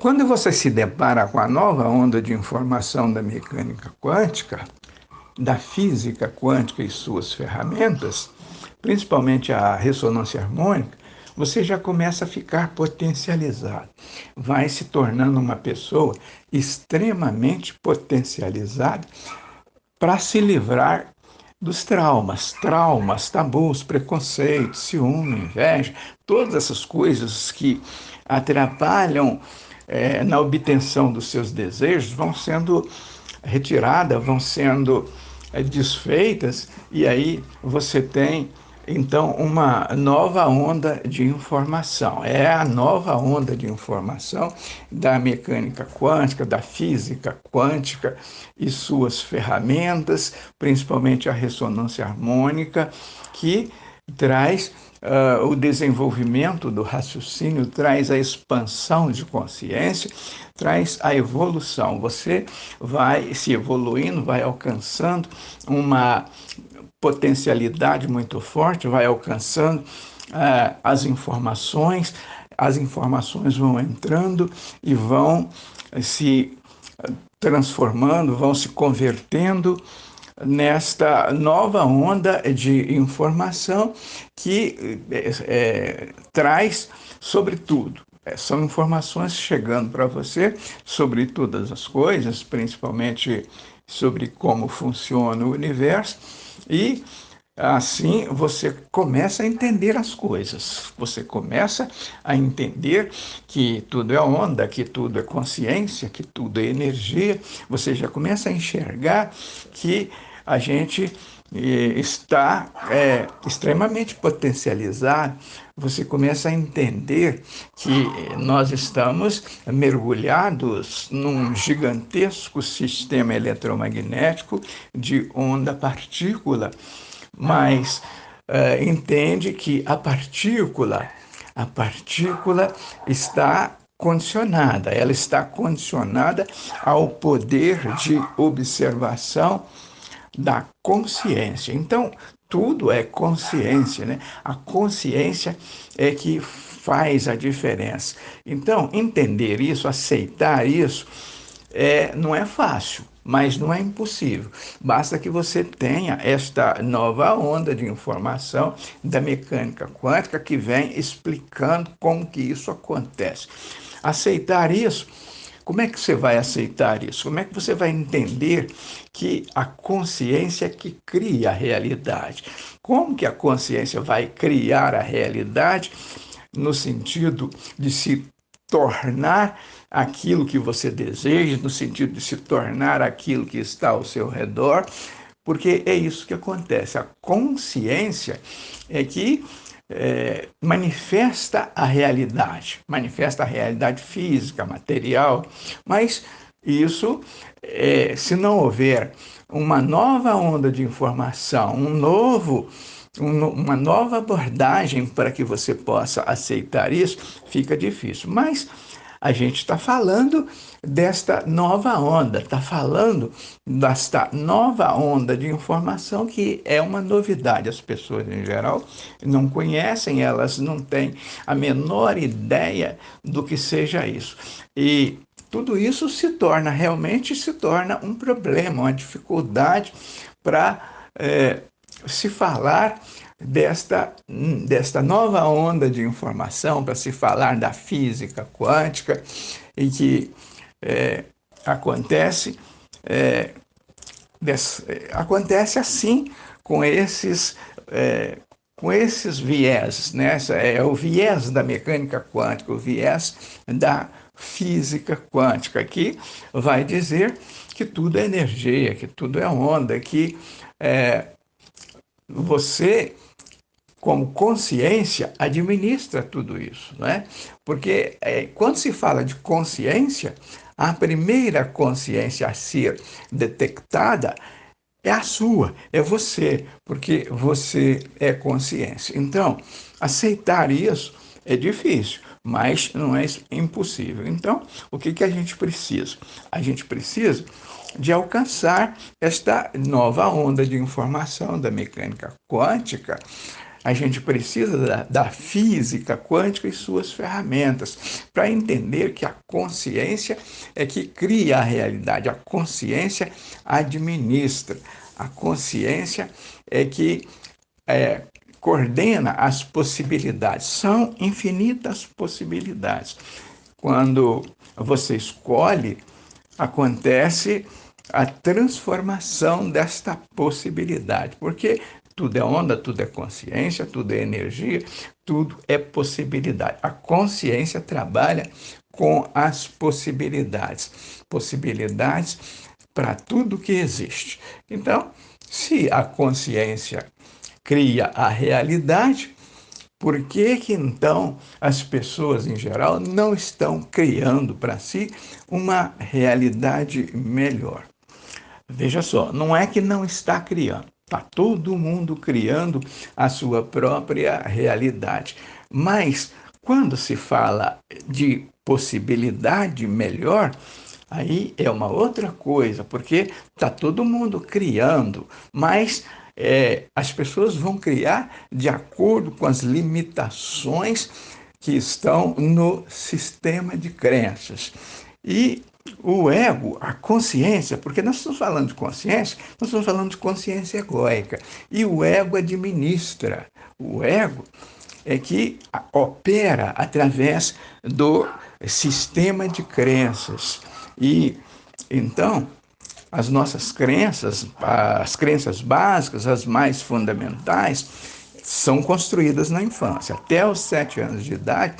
Quando você se depara com a nova onda de informação da mecânica quântica, da física quântica e suas ferramentas, principalmente a ressonância harmônica, você já começa a ficar potencializado. Vai se tornando uma pessoa extremamente potencializada para se livrar dos traumas, tabus, preconceitos, ciúme, inveja, todas essas coisas que atrapalham na obtenção dos seus desejos vão sendo retiradas, vão sendo desfeitas, e aí você tem então uma nova onda de informação. É a nova onda de informação da mecânica quântica, da física quântica e suas ferramentas, principalmente a ressonância harmônica, que traz o desenvolvimento do raciocínio, traz a expansão de consciência, traz a evolução. Você vai se evoluindo, vai alcançando uma potencialidade muito forte, vai alcançando as informações vão entrando e vão se transformando, vão se convertendo nesta nova onda de informação que traz, sobretudo, são informações chegando para você sobre todas as coisas, principalmente sobre como funciona o universo, e assim você começa a entender as coisas, você começa a entender que tudo é onda, que tudo é consciência, que tudo é energia, você já começa a enxergar que a gente está extremamente potencializado, você começa a entender que nós estamos mergulhados num gigantesco sistema eletromagnético de onda-partícula, mas entende que a partícula está condicionada, ela está condicionada ao poder de observação da consciência. Então, tudo é consciência, né? A consciência é que faz a diferença. Então, entender isso, aceitar isso, não é fácil, mas não é impossível. Basta que você tenha esta nova onda de informação da mecânica quântica que vem explicando como que isso acontece. Aceitar isso, como é que você vai aceitar isso? Como é que você vai entender que a consciência é que cria a realidade? Como que a consciência vai criar a realidade no sentido de se tornar aquilo que você deseja, no sentido de se tornar aquilo que está ao seu redor, porque é isso que acontece. A consciência é que manifesta a realidade física, material, mas isso, se não houver uma nova onda de informação, uma nova abordagem para que você possa aceitar isso, fica difícil. Mas a gente está falando desta nova onda, está falando desta nova onda de informação que é uma novidade. As pessoas, em geral, não conhecem, elas não têm a menor ideia do que seja isso. E tudo isso realmente se torna um problema, uma dificuldade para se falar desta nova onda de informação, para se falar da física quântica, e que acontece, acontece assim com esses viés, né? É o viés da mecânica quântica, o viés da física quântica, que vai dizer que tudo é energia, que tudo é onda, que você, como consciência, administra tudo isso, não é? Porque quando se fala de consciência, a primeira consciência a ser detectada é a sua, é você, porque você é consciência. Então, aceitar isso é difícil, mas não é impossível. Então, o que a gente precisa? A gente precisa de alcançar esta nova onda de informação da mecânica quântica, a gente precisa da física quântica e suas ferramentas para entender que a consciência é que cria a realidade, a consciência administra, a consciência é que é, coordena as possibilidades. São infinitas possibilidades. Quando você escolhe, acontece a transformação desta possibilidade, porque tudo é onda, tudo é consciência, tudo é energia, tudo é possibilidade. A consciência trabalha com as possibilidades, possibilidades para tudo que existe. Então, se a consciência cria a realidade, por que que então as pessoas em geral não estão criando para si uma realidade melhor? Veja só, não é que não está criando, está todo mundo criando a sua própria realidade. Mas quando se fala de possibilidade melhor, aí é uma outra coisa, porque está todo mundo criando, mas as pessoas vão criar de acordo com as limitações que estão no sistema de crenças. E o ego, a consciência, porque nós estamos falando de consciência, nós estamos falando de consciência egóica. E o ego administra. O ego é que opera através do sistema de crenças. E então, as nossas crenças, as crenças básicas, as mais fundamentais, são construídas na infância. Até os 7 anos de idade,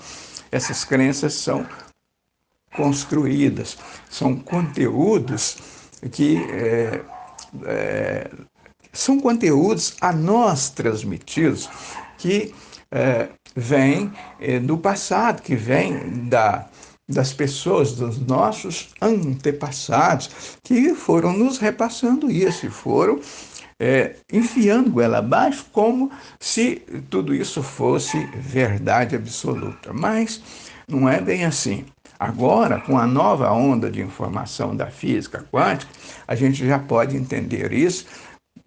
essas crenças são construídas, são conteúdos que são conteúdos a nós transmitidos que vêm do passado, que vêm das pessoas, dos nossos antepassados, que foram nos repassando isso e foram enfiando goela abaixo como se tudo isso fosse verdade absoluta. Mas não é bem assim. Agora, com a nova onda de informação da física quântica, a gente já pode entender isso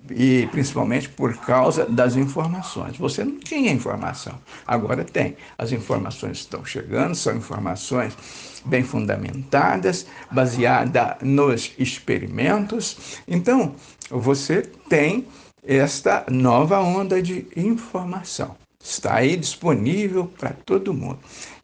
e principalmente por causa das informações. Você não tinha informação, agora tem. As informações estão chegando, são informações bem fundamentadas, baseadas nos experimentos. Então, você tem esta nova onda de informação. Está aí disponível para todo mundo.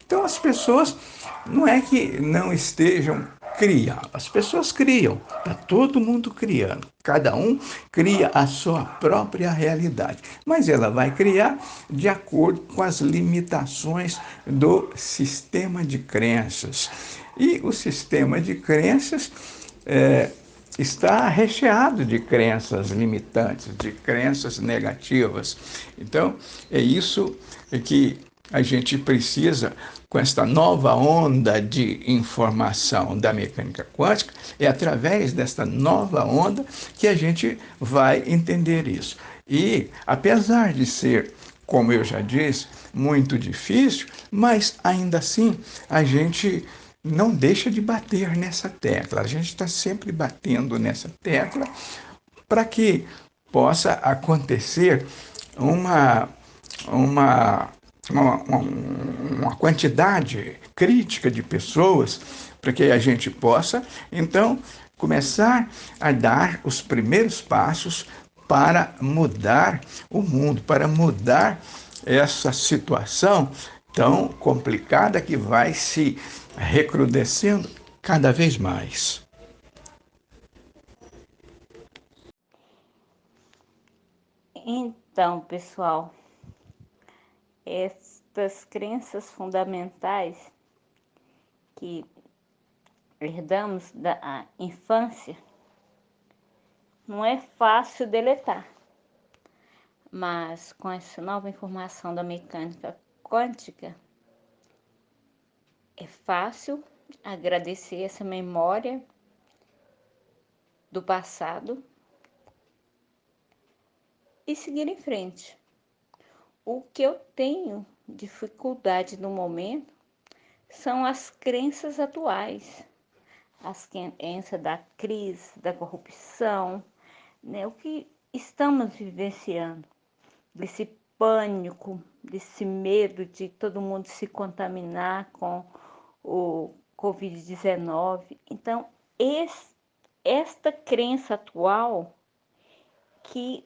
Então, as pessoas não é que não estejam criando, as pessoas criam, está todo mundo criando. Cada um cria a sua própria realidade, mas ela vai criar de acordo com as limitações do sistema de crenças. E o sistema de crenças está recheado de crenças limitantes, de crenças negativas. Então, é isso que a gente precisa, com esta nova onda de informação da mecânica quântica, é através desta nova onda que a gente vai entender isso. E, apesar de ser, como eu já disse, muito difícil, mas ainda assim a gente não deixa de bater nessa tecla. A gente está sempre batendo nessa tecla para que possa acontecer uma, uma uma quantidade crítica de pessoas para que a gente possa, então, começar a dar os primeiros passos para mudar o mundo, para mudar essa situação tão complicada que vai se recrudescendo cada vez mais. Então, pessoal, estas crenças fundamentais que herdamos da infância não é fácil deletar, mas com essa nova informação da mecânica quântica é fácil agradecer essa memória do passado e seguir em frente. O que eu tenho dificuldade no momento são as crenças atuais, as crenças da crise, da corrupção, né? O que estamos vivenciando, desse pânico, desse medo de todo mundo se contaminar com o Covid-19. Então, esta crença atual que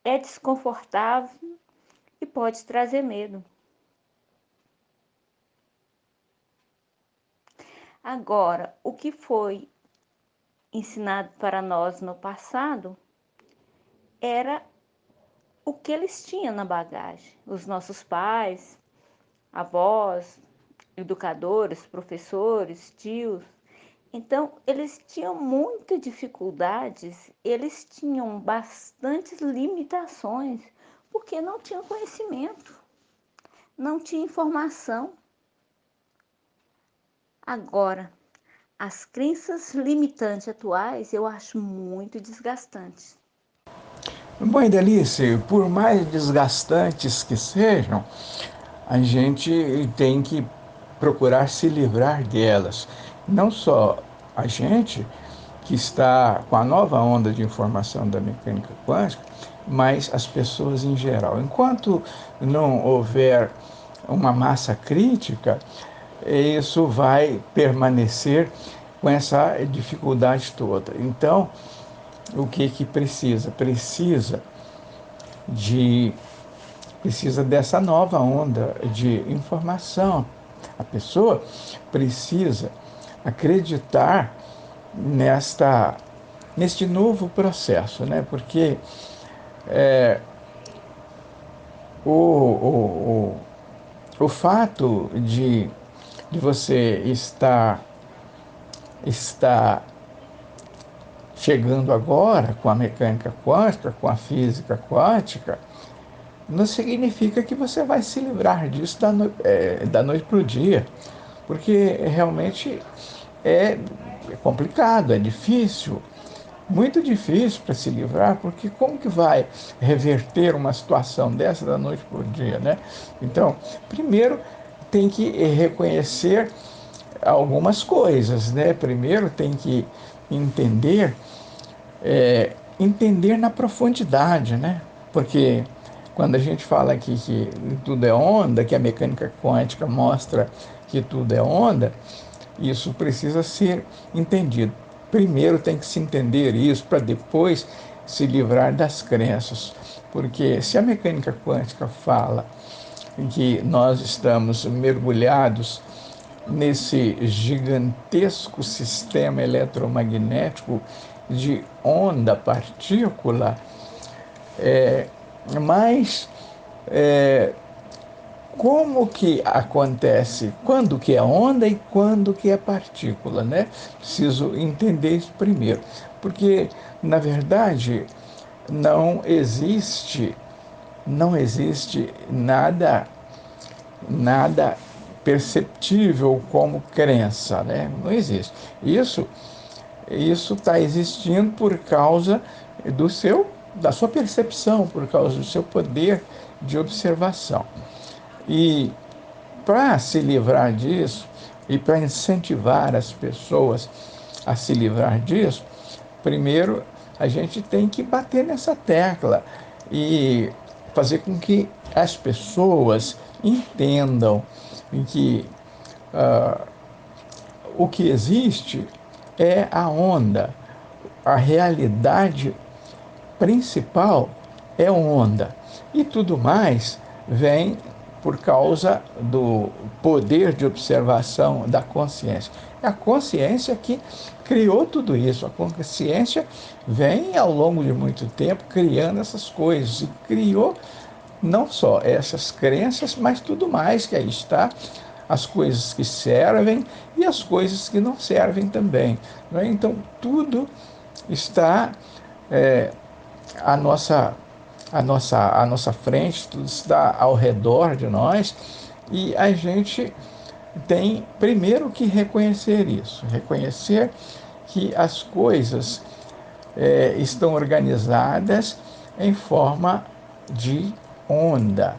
é desconfortável e pode trazer medo. Agora, o que foi ensinado para nós no passado era o que eles tinham na bagagem. Os nossos pais, avós, educadores, professores, tios. Então, eles tinham muitas dificuldades, eles tinham bastantes limitações, porque não tinham conhecimento, não tinha informação. Agora, as crenças limitantes atuais eu acho muito desgastantes. Bom, Idelice, por mais desgastantes que sejam, a gente tem que procurar se livrar delas. Não só a gente, que está com a nova onda de informação da mecânica quântica, mas as pessoas em geral. Enquanto não houver uma massa crítica, isso vai permanecer com essa dificuldade toda. Então, o que precisa? Precisa dessa nova onda de informação. A pessoa precisa acreditar neste novo processo, né? Porque o, o, o fato de você estar chegando agora com a mecânica quântica, com a física quântica, não significa que você vai se livrar disso da noite para o dia, porque realmente é complicado, é difícil, muito difícil para se livrar, porque como que vai reverter uma situação dessa da noite para o dia, né? Então, primeiro tem que reconhecer algumas coisas, né? Primeiro tem que entender entender na profundidade, né? Porque quando a gente fala aqui que tudo é onda, que a mecânica quântica mostra que tudo é onda, isso precisa ser entendido. Primeiro tem que se entender isso para depois se livrar das crenças. Porque se a mecânica quântica fala que nós estamos mergulhados nesse gigantesco sistema eletromagnético de onda-partícula, mas como que acontece, quando que é onda e quando que é partícula, né? Preciso entender isso primeiro, porque na verdade não existe nada perceptível como crença, né? Não existe. Isso está existindo por causa da sua percepção, por causa do seu poder de observação. E para se livrar disso e para incentivar as pessoas a se livrar disso, primeiro a gente tem que bater nessa tecla e fazer com que as pessoas entendam que o que existe é a onda, a realidade principal é onda. E tudo mais vem por causa do poder de observação da consciência. É a consciência que criou tudo isso. A consciência vem ao longo de muito tempo criando essas coisas e criou não só essas crenças, mas tudo mais que aí está, as coisas que servem e as coisas que não servem também. Não é? Então, tudo está à nossa frente, tudo está ao redor de nós e a gente tem primeiro que reconhecer isso, reconhecer que as coisas estão organizadas em forma de onda.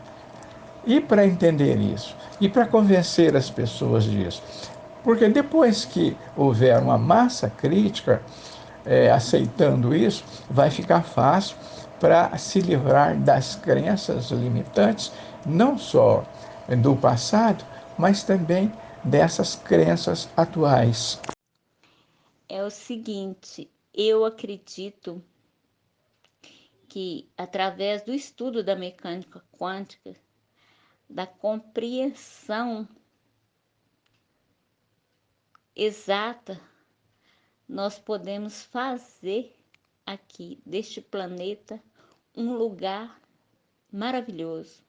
E para entender isso, e para convencer as pessoas disso, porque depois que houver uma massa crítica aceitando isso, vai ficar fácil para se livrar das crenças limitantes, não só do passado, mas também dessas crenças atuais. É o seguinte, eu acredito que através do estudo da mecânica quântica, da compreensão exata, nós podemos fazer aqui deste planeta um lugar maravilhoso.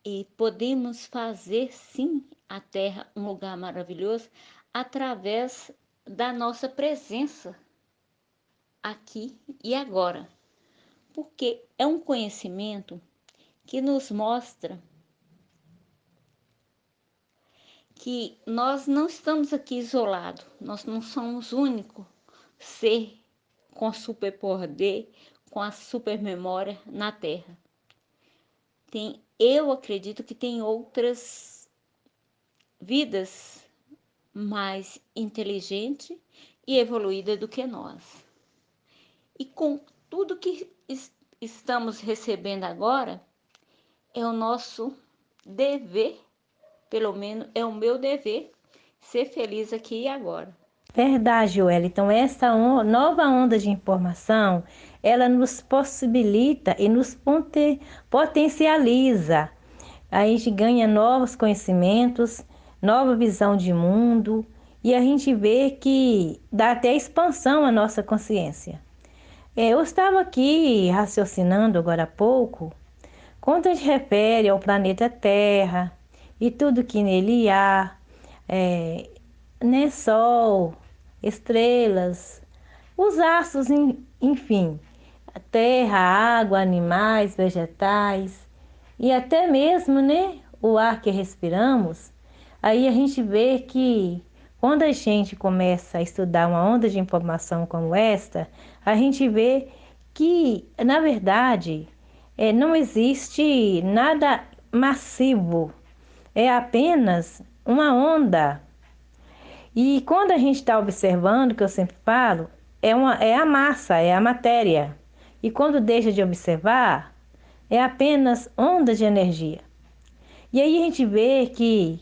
E podemos fazer sim a Terra um lugar maravilhoso através da nossa presença aqui e agora. Porque é um conhecimento que nos mostra que nós não estamos aqui isolados, nós não somos o único ser com superpoder, com a supermemória na Terra. Eu acredito que tem outras vidas mais inteligentes e evoluídas do que nós. E com tudo que estamos recebendo agora, é o nosso dever, pelo menos é o meu dever, ser feliz aqui e agora. Verdade, Wellington. Essa nova onda de informação, ela nos possibilita e nos potencializa. A gente ganha novos conhecimentos, nova visão de mundo, e a gente vê que dá até expansão à nossa consciência. Eu estava aqui raciocinando agora há pouco, quando a gente refere ao planeta Terra e tudo que nele há, né, Sol, estrelas, os astros, enfim, a terra, a água, animais, vegetais e até mesmo, né, o ar que respiramos. Aí a gente vê que quando a gente começa a estudar uma onda de informação como esta, a gente vê que, na verdade, não existe nada massivo, é apenas uma onda. E quando a gente está observando, que eu sempre falo, é a massa, é a matéria. E quando deixa de observar, é apenas onda de energia. E aí a gente vê que,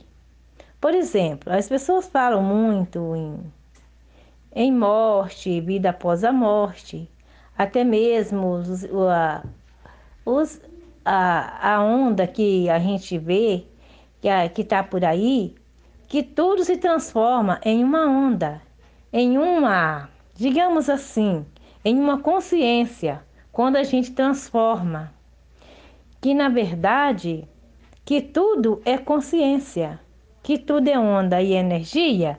por exemplo, as pessoas falam muito em morte, vida após a morte, até mesmo a onda que a gente vê, que está por aí, que tudo se transforma em uma onda, em uma, digamos assim, em uma consciência, quando a gente transforma, que na verdade, que tudo é consciência, que tudo é onda e energia.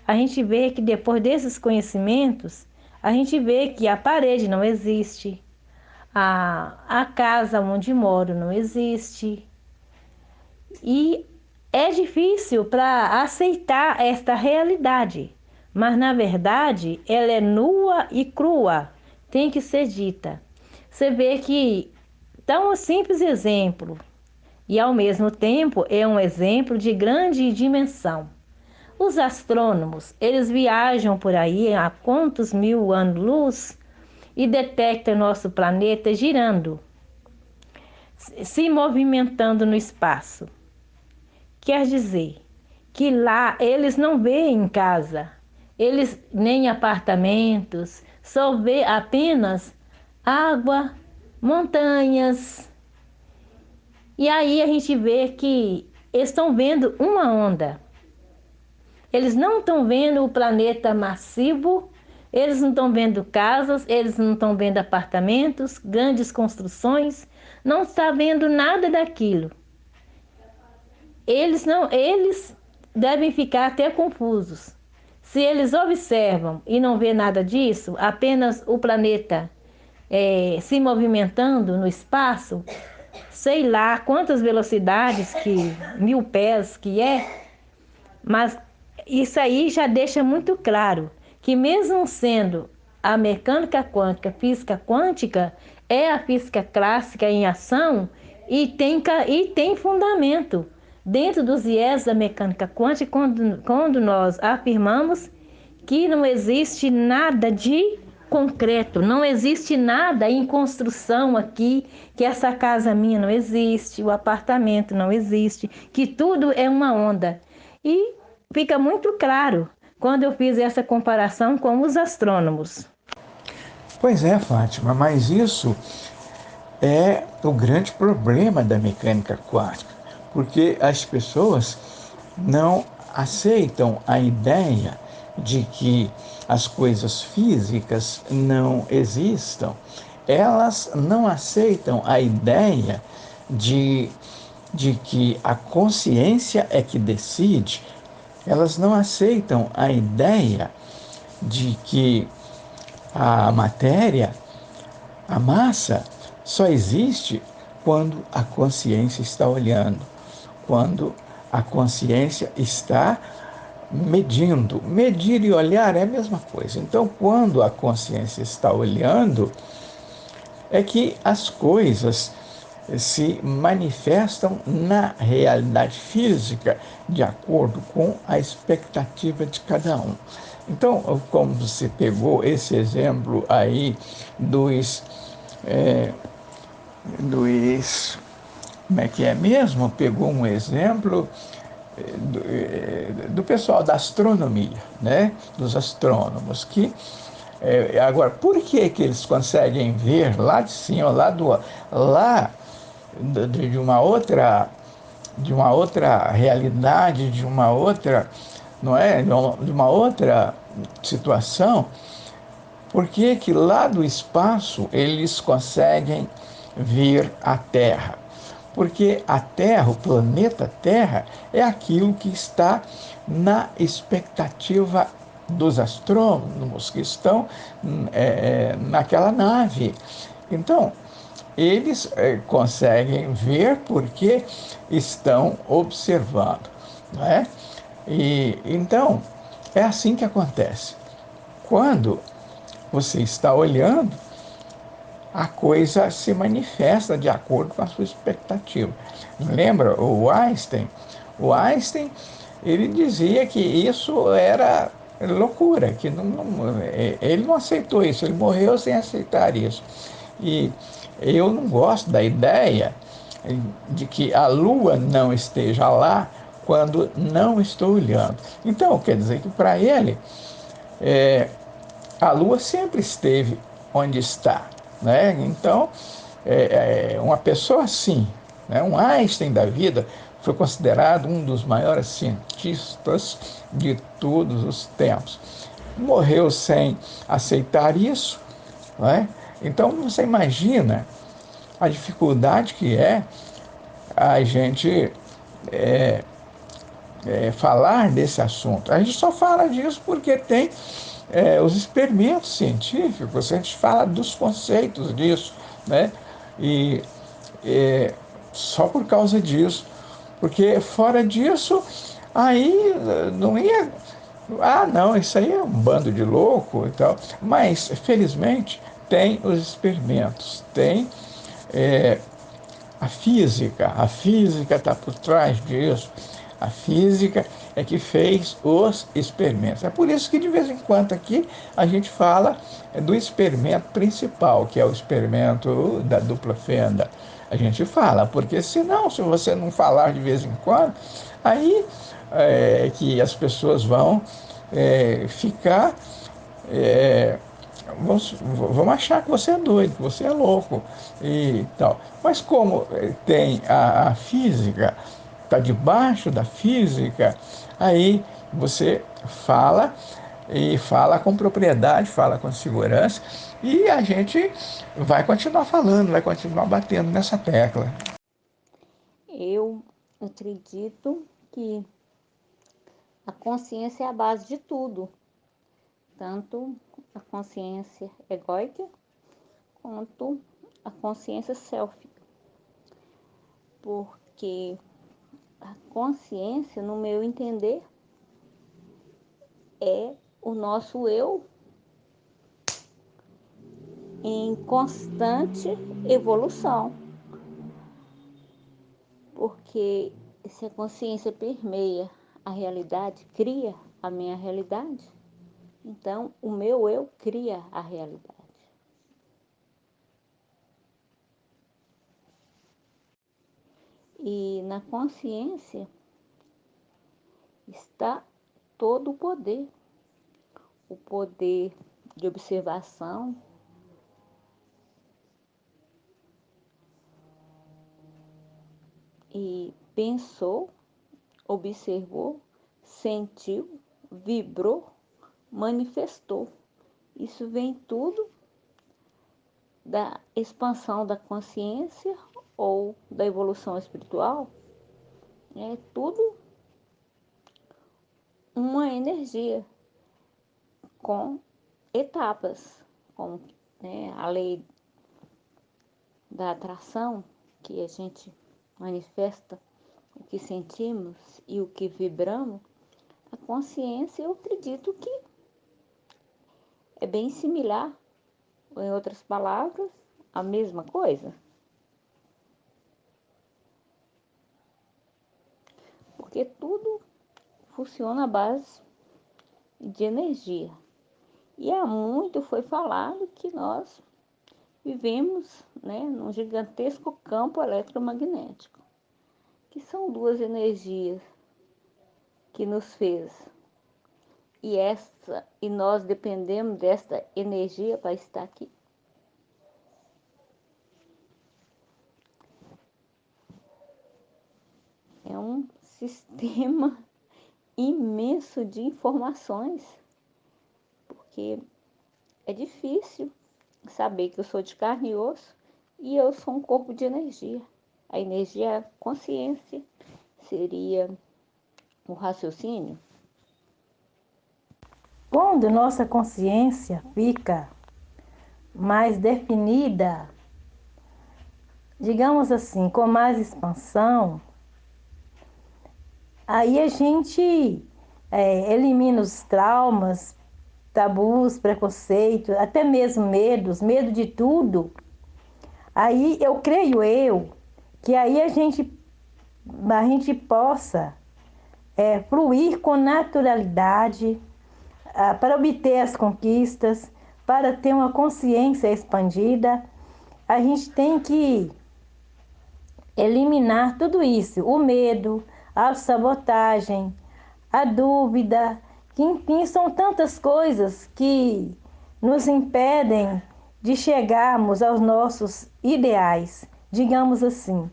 A gente vê que depois desses conhecimentos, a gente vê que a parede não existe, a casa onde moro não existe. E é difícil para aceitar esta realidade, mas na verdade ela é nua e crua, tem que ser dita. Você vê que tão simples exemplo e ao mesmo tempo é um exemplo de grande dimensão. Os astrônomos, eles viajam por aí há quantos mil anos-luz e detectam nosso planeta girando, se movimentando no espaço. Quer dizer que lá eles não veem casa, eles nem apartamentos, só vê apenas água, montanhas. E aí a gente vê que eles estão vendo uma onda. Eles não estão vendo o planeta massivo, eles não estão vendo casas, eles não estão vendo apartamentos, grandes construções, não está vendo nada daquilo. Eles devem ficar até confusos. Se eles observam e não vê nada disso, apenas o planeta se movimentando no espaço, sei lá quantas velocidades, que 1000 pés que é, mas isso aí já deixa muito claro que mesmo sendo a mecânica quântica, física quântica, é a física clássica em ação e tem fundamento. Dentro dos viés da mecânica quântica, quando nós afirmamos que não existe nada de concreto, não existe nada em construção aqui, que essa casa minha não existe, o apartamento não existe, que tudo é uma onda. E fica muito claro quando eu fiz essa comparação com os astrônomos. Pois é, Fátima, mas isso é o grande problema da mecânica quântica, porque as pessoas não aceitam a ideia de que as coisas físicas não existam. Elas não aceitam a ideia de, de que a consciência é que decide. Elas não aceitam a ideia de que a matéria, a massa, só existe quando a consciência está olhando, quando a consciência está medindo. Medir e olhar é a mesma coisa. Então, quando a consciência está olhando, é que as coisas se manifestam na realidade física de acordo com a expectativa de cada um. Então, como você pegou esse exemplo aí dos, é, dos como é que é mesmo? Pegou um exemplo do pessoal da astronomia, né? Dos astrônomos, que agora, por que que eles conseguem ver lá de cima, lá de uma outra realidade, de uma outra, não é, de uma outra situação? Por que que lá do espaço eles conseguem ver a Terra? Porque a Terra, o planeta Terra, é aquilo que está na expectativa dos astrônomos que estão naquela nave. Então, eles conseguem ver porque estão observando, não é? E então é assim que acontece. Quando você está olhando, a coisa se manifesta de acordo com a sua expectativa. Lembra o Einstein? O Einstein, ele dizia que isso era loucura, que ele não aceitou isso, ele morreu sem aceitar isso. E eu não gosto da ideia de que a Lua não esteja lá quando não estou olhando. Então, quer dizer que para ele, a Lua sempre esteve onde está, né? Então, uma pessoa assim, né? Um Einstein da vida, foi considerado um dos maiores cientistas de todos os tempos. Morreu sem aceitar isso, né? Então, você imagina a dificuldade que é a gente falar desse assunto. A gente só fala disso porque tem os experimentos científicos, a gente fala dos conceitos disso, né? E só por causa disso, porque fora disso, aí não ia. Ah, não, isso aí é um bando de louco e tal. Mas, felizmente, tem os experimentos, tem a física está por trás disso. A física é que fez os experimentos. É por isso que de vez em quando aqui a gente fala do experimento principal, que é o experimento da dupla fenda. A gente fala, porque senão, se você não falar de vez em quando, aí que as pessoas vão ficar vão achar que você é doido, que você é louco e tal. Mas como tem a física, está debaixo da física, aí você fala e fala com propriedade, fala com segurança, e a gente vai continuar falando, vai continuar batendo nessa tecla. Eu acredito que a consciência é a base de tudo, tanto a consciência egóica quanto a consciência sélfica, porque a consciência, no meu entender, é o nosso eu em constante evolução, porque se a consciência permeia a realidade, cria a minha realidade, Então, o meu eu cria a realidade. E na consciência está todo o poder de observação, e pensou, observou, sentiu, vibrou, manifestou. Isso vem tudo da expansão da consciência ou da evolução espiritual. É tudo uma energia com etapas, como, né, a lei da atração, que a gente manifesta o que sentimos e o que vibramos. A consciência, eu acredito que é bem similar, ou em outras palavras, a mesma coisa. Porque tudo funciona à base de energia. E há muito foi falado que nós vivemos, né, num gigantesco campo eletromagnético, que são duas energias que nos fez. E nós dependemos desta energia para estar aqui. É um sistema imenso de informações, porque é difícil saber que eu sou de carne e osso e eu sou um corpo de energia. A energia é a consciência, seria o raciocínio. Quando nossa consciência fica mais definida, digamos assim, com mais expansão, aí a gente elimina os traumas, tabus, preconceitos, até mesmo medo de tudo. Aí eu creio que aí a gente possa fluir com naturalidade para obter as conquistas, para ter uma consciência expandida. A gente tem que eliminar tudo isso, o medo, a sabotagem, a dúvida, que enfim são tantas coisas que nos impedem de chegarmos aos nossos ideais, digamos assim.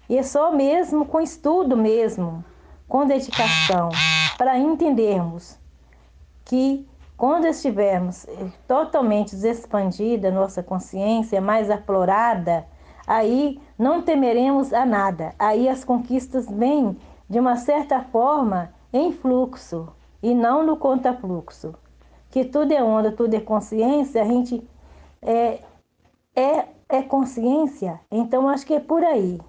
E é só mesmo com estudo mesmo, com dedicação, para entendermos que quando estivermos totalmente expandida, nossa consciência mais aflorada, aí não temeremos a nada. Aí as conquistas vêm, de uma certa forma, em fluxo e não no contrafluxo. Que tudo é onda, tudo é consciência, a gente é consciência, então acho que é por aí.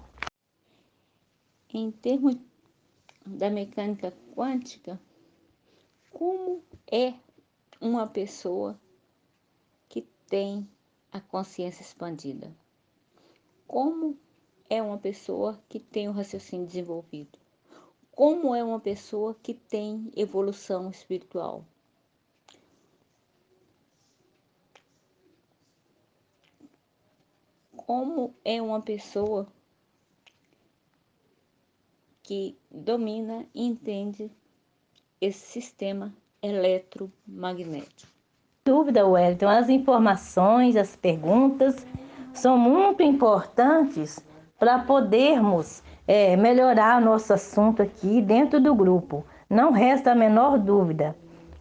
Em termos da mecânica quântica, como é uma pessoa que tem a consciência expandida? Como é uma pessoa que tem o raciocínio desenvolvido? Como é uma pessoa que tem evolução espiritual? Como é uma pessoa que domina e entende esse sistema eletromagnético? Dúvida, Wellington, as informações, as perguntas são muito importantes para podermos melhorar nosso assunto aqui dentro do grupo. Não resta a menor dúvida.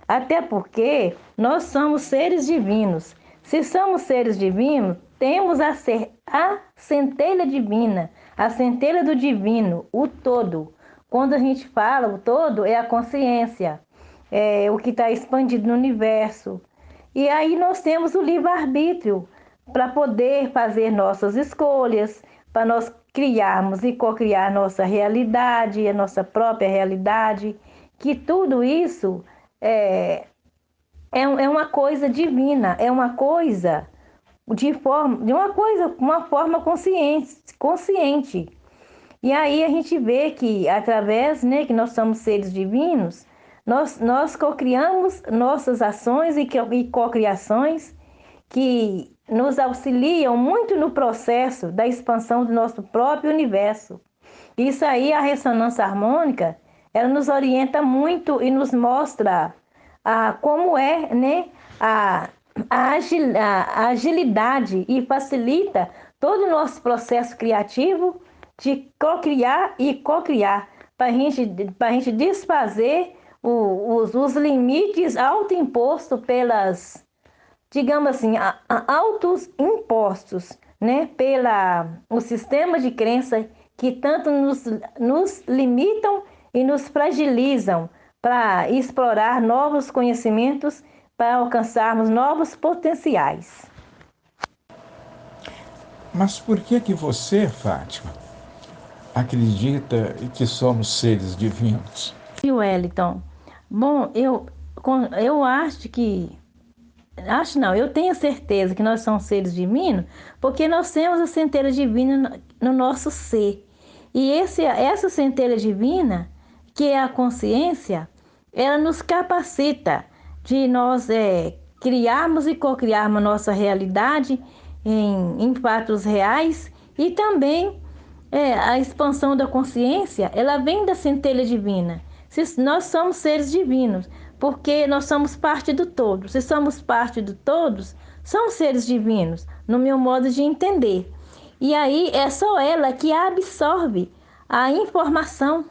Até porque nós somos seres divinos. Se somos seres divinos, temos a centelha divina, a centelha do divino, o todo. Quando a gente fala o todo, é a consciência, é o que está expandido no universo. E aí nós temos o livre-arbítrio para poder fazer nossas escolhas, para nós criarmos e co-criar nossa realidade, a nossa própria realidade, que tudo isso é uma coisa divina, é uma coisa uma forma consciente. E aí a gente vê que através, né, que nós somos seres divinos, Nós cocriamos nossas ações e cocriações que nos auxiliam muito no processo da expansão do nosso próprio universo. Isso aí, a ressonância harmônica, ela nos orienta muito e nos mostra como é, né, a agilidade e facilita todo o nosso processo criativo de cocriar e cocriar, para a gente desfazer os limites autoimpostos pelas, digamos assim, altos impostos, né, pela o sistema de crença que tanto nos limitam e nos fragilizam para explorar novos conhecimentos, para alcançarmos novos potenciais. Mas por que você, Fátima, acredita que somos seres divinos? E Wellington, bom, eu acho que acho não, eu tenho certeza que nós somos seres divinos, porque nós temos a centelha divina no nosso ser. E essa centelha divina, que é a consciência, ela nos capacita de nós criarmos e cocriarmos a nossa realidade em fatos reais e também a expansão da consciência, ela vem da centelha divina. Se nós somos seres divinos, porque nós somos parte do todo. Se somos parte do todos, somos seres divinos, no meu modo de entender. E aí é só ela que absorve a informação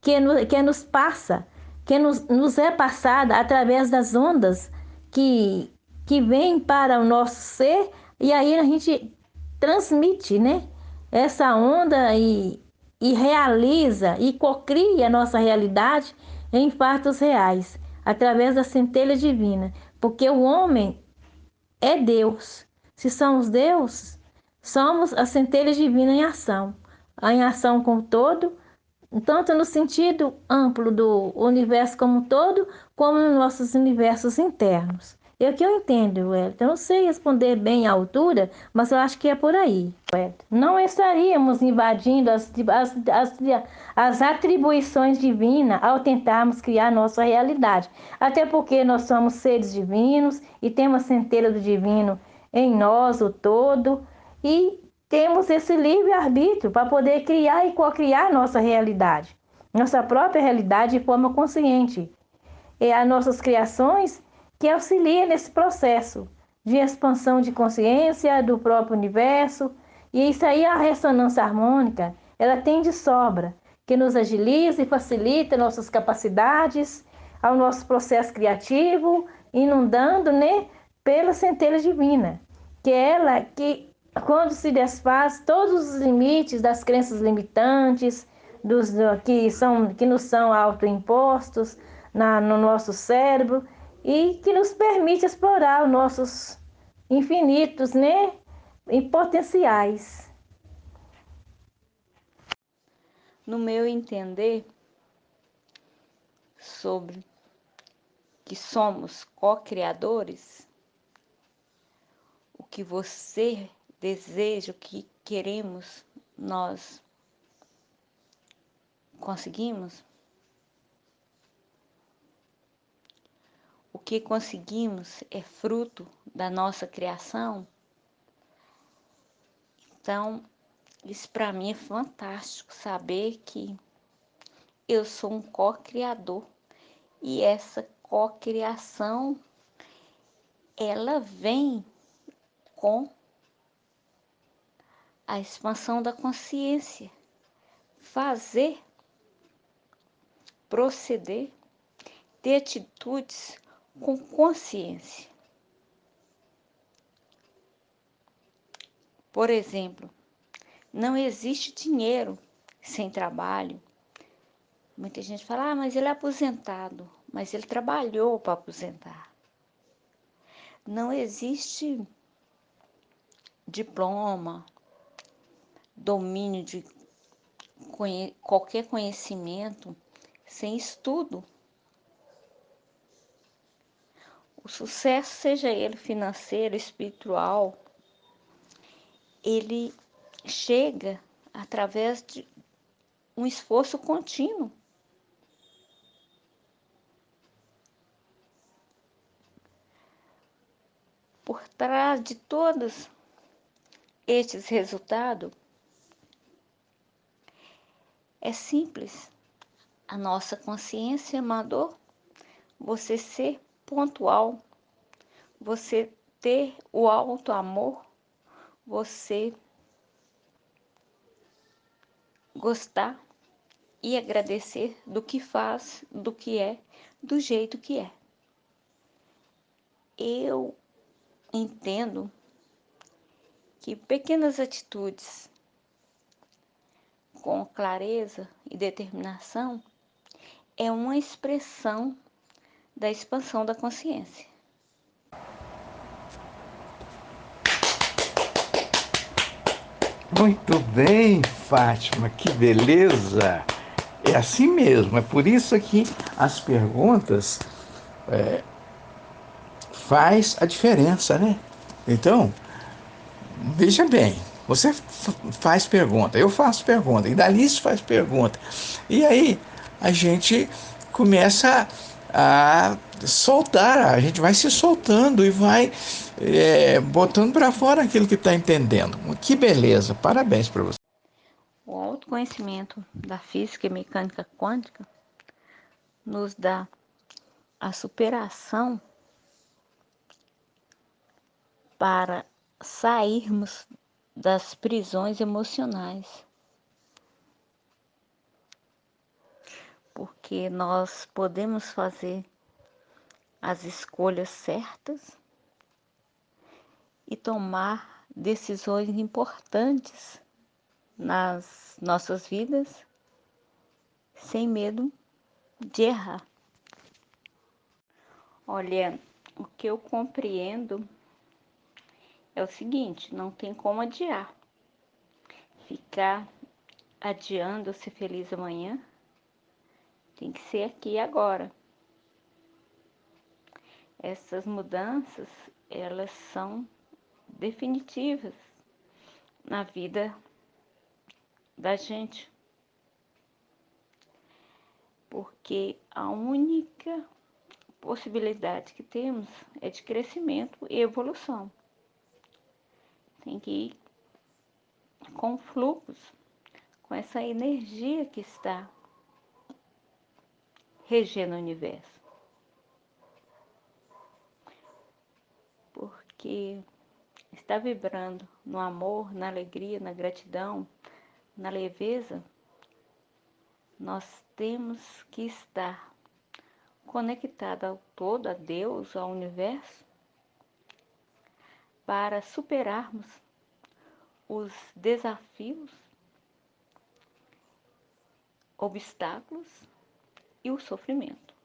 que nos passa, que nos é passada através das ondas que vêm para o nosso ser, e aí a gente transmite, né, essa onda e realiza e cocria a nossa realidade em fatos reais, através da centelha divina, porque o homem é Deus. Se somos Deus, somos a centelha divina em ação com o todo, tanto no sentido amplo do universo como um todo, como nos nossos universos internos. É o que eu entendo, Wellington. Eu não sei responder bem à altura, mas eu acho que é por aí, Wellington. Não estaríamos invadindo as atribuições divinas ao tentarmos criar nossa realidade. Até porque nós somos seres divinos e temos a centelha do divino em nós, o todo, e temos esse livre-arbítrio para poder criar e co-criar nossa realidade, nossa própria realidade de forma consciente. E as nossas criações que auxiliam nesse processo de expansão de consciência do próprio universo. E isso aí, a ressonância harmônica, ela tem de sobra, que nos agiliza e facilita nossas capacidades, ao nosso processo criativo, inundando, né, pela centelha divina, que é ela que, quando se desfaz todos os limites das crenças limitantes, que nos são autoimpostos no nosso cérebro e que nos permite explorar os nossos infinitos, né, e potenciais. No meu entender sobre que somos co-criadores, o que você deseja, o que queremos, nós conseguimos. O que conseguimos é fruto da nossa criação. Então, isso para mim é fantástico, saber que eu sou um co-criador. E essa co-criação, ela vem com a expansão da consciência. Fazer, proceder, ter atitudes com consciência. Por exemplo, não existe dinheiro sem trabalho. Muita gente fala, mas ele é aposentado, mas ele trabalhou para aposentar. Não existe diploma, domínio de qualquer conhecimento sem estudo. O sucesso, seja ele financeiro, espiritual, ele chega através de um esforço contínuo. por trás de todos estes resultados é simples. A nossa consciência mandou você ser pontual, você ter o alto amor, você gostar e agradecer do que faz, do que é, do jeito que é. Eu entendo que pequenas atitudes com clareza e determinação é uma expressão da expansão da consciência. Muito bem, Fátima, que beleza! É assim mesmo, é por isso que as perguntas faz a diferença, né? Então, veja bem, você faz pergunta, eu faço pergunta, e Dalice faz pergunta. E aí a gente começa a soltar, a gente vai se soltando e vai botando para fora aquilo que está entendendo. Que beleza, parabéns para você. O autoconhecimento da física e mecânica quântica nos dá a superação para sairmos das prisões emocionais, porque nós podemos fazer as escolhas certas e tomar decisões importantes nas nossas vidas sem medo de errar. Olha, o que eu compreendo é o seguinte: não tem como adiar. Ficar adiando ser feliz amanhã tem que ser aqui e agora. Essas mudanças, elas são definitivas na vida da gente, porque a única possibilidade que temos é de crescimento e evolução. Tem que ir com fluxos, com essa energia que está regendo o universo. Porque está vibrando no amor, na alegria, na gratidão, na leveza, nós temos que estar conectada ao todo, a Deus, ao universo, para superarmos os desafios, obstáculos e o sofrimento.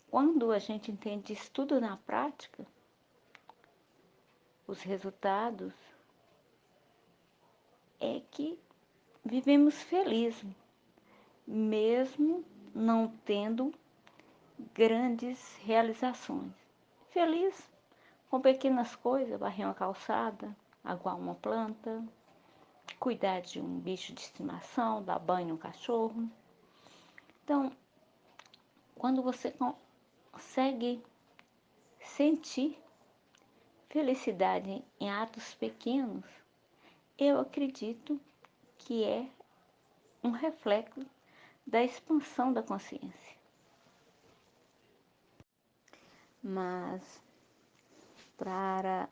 Quando a gente entende isso tudo na prática, os resultados é que vivemos felizes, mesmo não tendo grandes realizações. Feliz com pequenas coisas, varrer uma calçada, aguar uma planta, cuidar de um bicho de estimação, dar banho no cachorro. Então, quando você consegue sentir felicidade em atos pequenos, eu acredito que é um reflexo da expansão da consciência. Mas para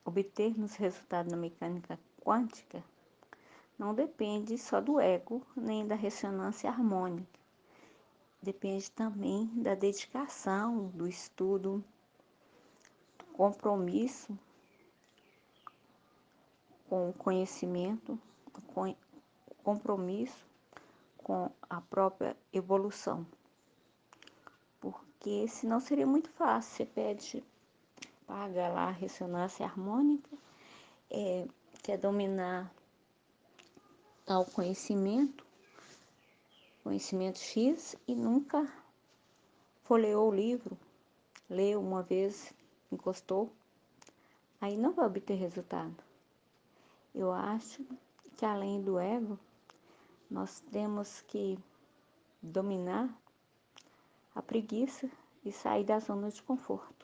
obtermos resultados na mecânica quântica, não depende só do ego nem da ressonância harmônica. Depende também da dedicação, do estudo, do compromisso com o conhecimento, compromisso com a própria evolução. Porque senão seria muito fácil. Você pede, paga lá a ressonância harmônica, quer dominar tal conhecimento X, e nunca folheou o livro, leu uma vez, encostou, aí não vai obter resultado. Eu acho que além do ego, nós temos que dominar a preguiça e sair da zona de conforto.